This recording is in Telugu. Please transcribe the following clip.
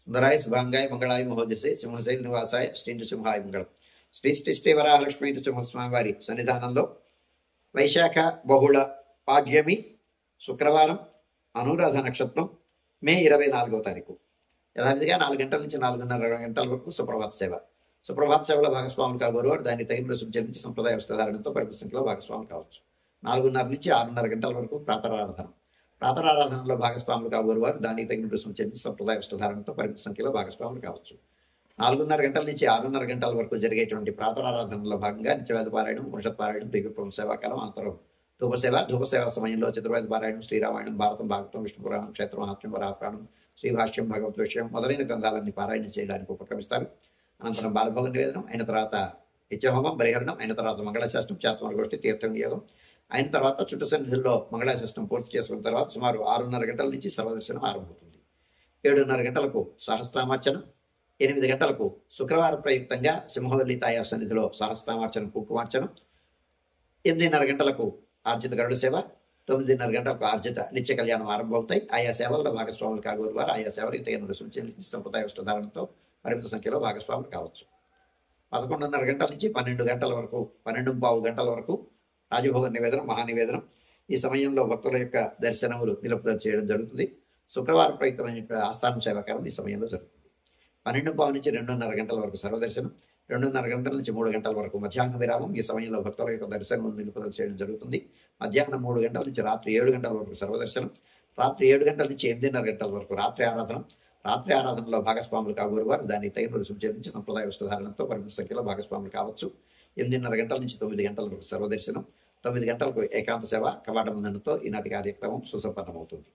సుందరాయ శుభాంగాయ మంగళాయ మహోజసే సింహశైల నివాసాయ శ్రీ నృసింహాయ మంగళం. శ్రీ శ్రీ శ్రీ వరాహలక్ష్మీ నృసింహస్వామి వారి సన్నిధానంలో వైశాఖ బహుళ పాడ్యమి శుక్రవారం అనురాధ నక్షత్రం మే 24వ తారీఖు యథావిధిగా 4 గంటల నుంచి 4:30 గంటల వరకు సుప్రభాత సేవ. సుప్రభాత సేవలో భాగస్వాములు కాగోరువారు దాన్ని తగిన రుసుము చెల్లించి సంప్రదాయ వస్త్రధారణతో పరిమిత సంఖ్యలో భాగస్వాములు కావచ్చు. 4:30 నుంచి 6:30 గంటల వరకు ప్రాతరారాధన. ప్రాతరారాధనలో భాగస్వాములు కాగోరువారు దానికి తగిన రుసుము చెల్లించి సంప్రదాయ వస్త్రధారణతో పరిమిత సంఖ్యలో భాగస్వాములు కావచ్చు. 4:30 గంటల నుంచి 6:30 గంటల వరకు జరిగేటువంటి ప్రాతరారాధనలో భాగంగా నిత్యవేద పారాయణం, ఉపనిషత్ పారాయణం, దివ్యప్రభు సేవాకాలం, అంతరం ధూపసేవ సమయంలో చతుర్వేద పారాయణం, శ్రీరామాయణం, భారతం, భాగవతం, విష్ణు పురాణం, క్షేత్ర మహాత్మ్యం, వరాహపురాణం, శ్రీభాష్యం, భగవత్ విషయం మొదలైన గ్రంథాలన్నీ పారాయణ చేయడానికి ఉపక్రమిస్తారు. అనంతరం బాలభోగ నివేదనం అయిన తర్వాత నిత్యహోమం, బలిహరణం అయిన తర్వాత మంగళాశాసనం, చాత్మరగోష్ఠి, తీర్థ వినియోగం అయిన తర్వాత చుట్టు సన్నిధుల్లో మంగళాశాసనం పూర్తి చేసుకున్న తర్వాత సుమారు 6:30 గంటల నుంచి సర్వదర్శనం ఆరంభమవుతుంది. 7:30 గంటలకు సహస్రామార్చనం, 8 గంటలకు శుక్రవారం ప్రయుక్తంగా సింహవల్లి తాయా సన్నిధిలో సహస్రామార్చనం, కుంకుమార్చనం, 8:30 గంటలకు ఆర్జిత గరుడ సేవ, 9:30 గంటలకు ఆర్జిత నిత్య కళ్యాణం ఆరంభమవుతాయి. ఆయా సేవల్లో భాగస్వాములు కాగోరు వారు ఆయా సేవలకు తగిన రుసుము చెల్లించి సంప్రదాయ వస్త్రధారణతో పరిమిత సంఖ్యలో భాగస్వాములు కావచ్చు. 11:30 గంటల నుంచి 12 గంటల వరకు 12:15 గంటల వరకు రాజభోగ నివేదనం, మహానివేదనం. ఈ సమయంలో భక్తుల యొక్క దర్శనములు నిలుపుదల చేయడం జరుగుతుంది. శుక్రవారం ప్రయుక్తమైన ఆస్థాన సేవాకాలం ఈ సమయంలో జరుగుతుంది. 12:15 నుంచి 2:30 గంటల వరకు సర్వదర్శనం, 2:30 గంటల నుంచి 3 గంటల వరకు మధ్యాహ్న విరామం. ఈ సమయంలో భక్తుల యొక్క దర్శనం నిలుపుదల చేయడం జరుగుతుంది. మధ్యాహ్నం 3 గంటల నుంచి రాత్రి 7 గంటల వరకు సర్వదర్శనం, రాత్రి 7 గంటల నుంచి 8:30 గంటల వరకు రాత్రి ఆరాధన. రాత్రి ఆరాధనలో భాగస్వాములు కాగోరు వారు దాన్ని తగిన రుసుము చెల్లించి సంప్రదాయ వస్త్రధారణతో పరిమిత సంఖ్యలో భాగస్వాములు కావచ్చు. 8:30 గంటల నుంచి 9 గంటల వరకు సర్వదర్శనం, 9 గంటలకు ఏకాంత సేవ కవాట బంధనతో ఈనాటి కార్యక్రమం సుసంపన్నమవుతుంది.